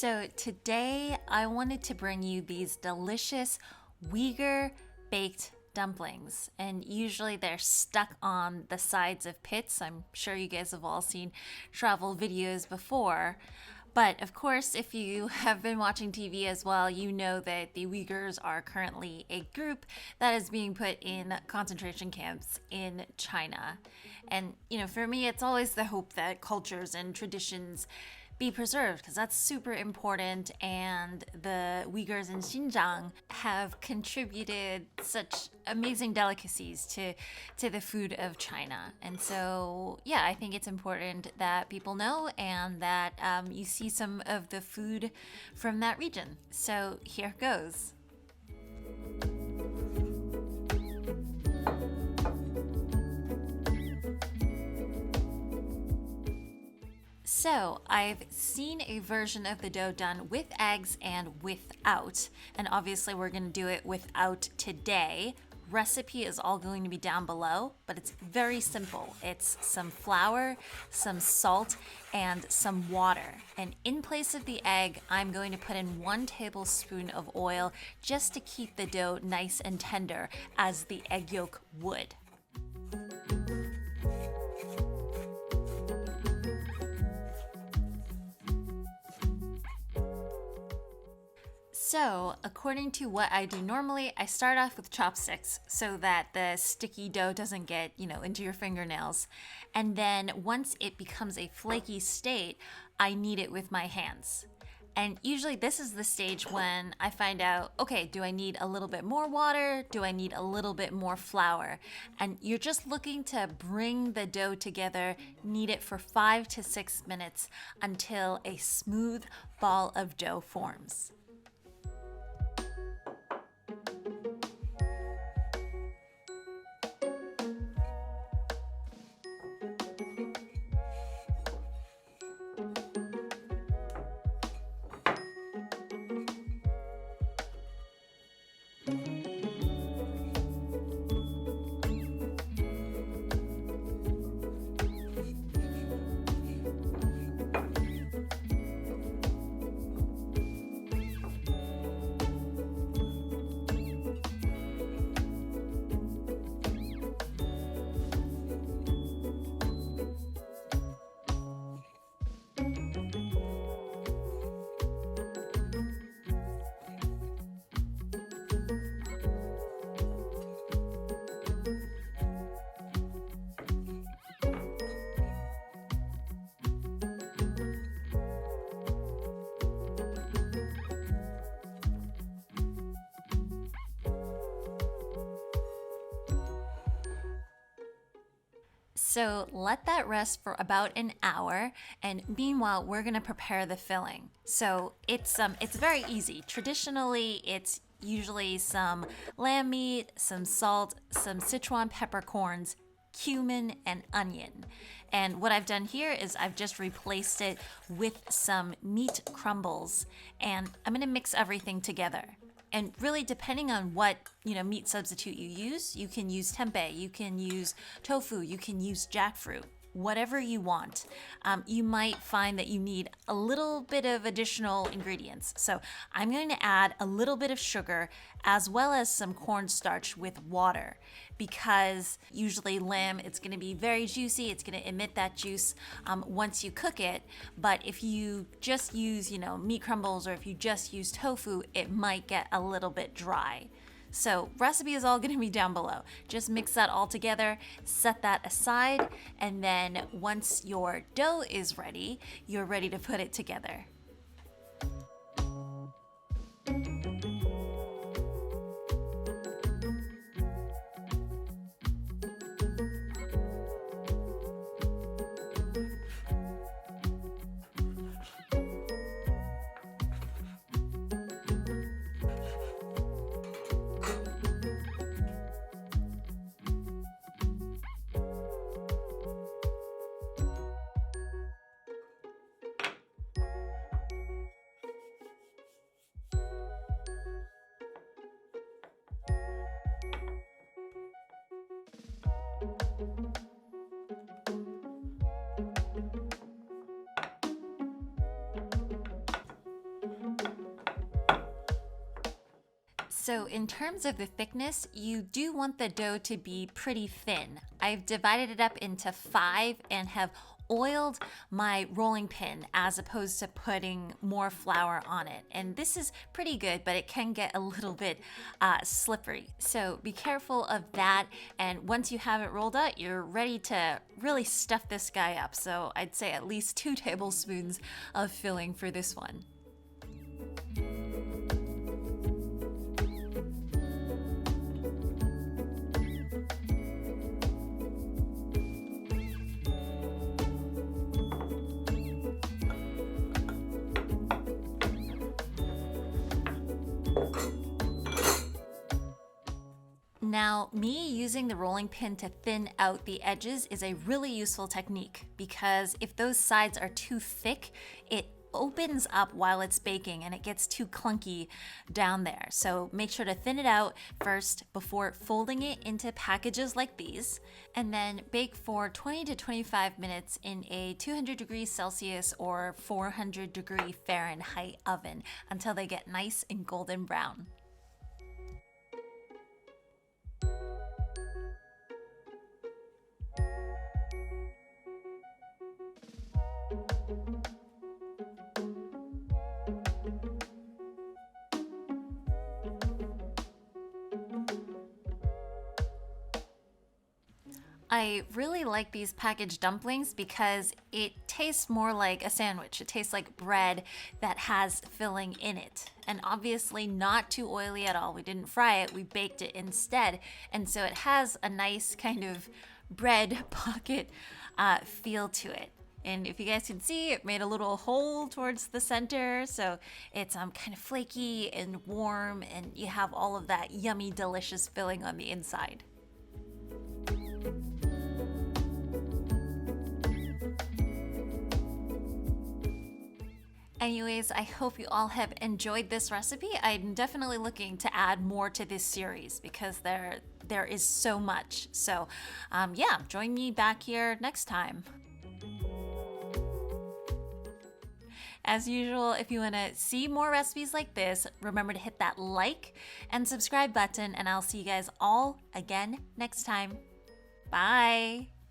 So today I wanted to bring you these delicious Uyghur baked dumplings, and usually they're stuck on the sides of pits. I'm sure you guys have all seen travel videos before. But of course, if you have been watching TV as well, you know that the Uyghurs are currently a group that is being put in concentration camps in China. And, for me, it's always the hope that cultures and traditions be preserved because that's super important, and the Uyghurs in Xinjiang have contributed such amazing delicacies to the food of China. And so I think it's important that people know and that you see some of the food from that region. So here goes. So I've seen a version of the dough done with eggs and without, and obviously we're going to do it without today. Recipe is all going to be down below, but it's very simple. It's some flour, some salt, and some water. And in place of the egg, I'm going to put in 1 tablespoon of oil just to keep the dough nice and tender as the egg yolk would. So, according to what I do normally, I start off with chopsticks so that the sticky dough doesn't get, into your fingernails. And then once it becomes a flaky state, I knead it with my hands. And usually this is the stage when I find out, okay, do I need a little bit more water? Do I need a little bit more flour? And you're just looking to bring the dough together, knead it for 5 to 6 minutes until a smooth ball of dough forms. So let that rest for about an hour, and meanwhile we're gonna prepare the filling. So it's very easy. Traditionally, it's usually some lamb meat, some salt, some Sichuan peppercorns, cumin, and onion. And what I've done here is I've just replaced it with some meat crumbles, and I'm gonna mix everything together. And really, depending on what meat substitute you can use tempeh, you can use tofu, you can use jackfruit, whatever you want. You might find that you need a little bit of additional ingredients. So I'm going to add a little bit of sugar as well as some cornstarch with water, because usually lamb, it's going to be very juicy. It's going to emit that juice once you cook it. But if you just use, meat crumbles, or if you just use tofu, it might get a little bit dry. So recipe is all going to be down below. Just mix that all together, set that aside, and then once your dough is ready, you're ready to put it together. So in terms of the thickness, you do want the dough to be pretty thin. I've divided it up into 5 and have oiled my rolling pin as opposed to putting more flour on it. And this is pretty good, but it can get a little bit slippery. So be careful of that. And once you have it rolled out, you're ready to really stuff this guy up. So I'd say at least 2 tablespoons of filling for this one. Now, me using the rolling pin to thin out the edges is a really useful technique because if those sides are too thick, it opens up while it's baking and it gets too clunky down there. So make sure to thin it out first before folding it into packages like these, and then bake for 20 to 25 minutes in a 200 degrees Celsius or 400 degree Fahrenheit oven until they get nice and golden brown. I really like these packaged dumplings because it tastes more like a sandwich. It tastes like bread that has filling in it. And obviously not too oily at all. We didn't fry it, we baked it instead. And so it has a nice kind of bread pocket feel to it. And if you guys can see, it made a little hole towards the center, so it's kind of flaky and warm, and you have all of that yummy, delicious filling on the inside. Anyways, I hope you all have enjoyed this recipe. I'm definitely looking to add more to this series because there is so much. So yeah, join me back here next time. As usual, if you want to see more recipes like this, remember to hit that like and subscribe button, and I'll see you guys all again next time. Bye!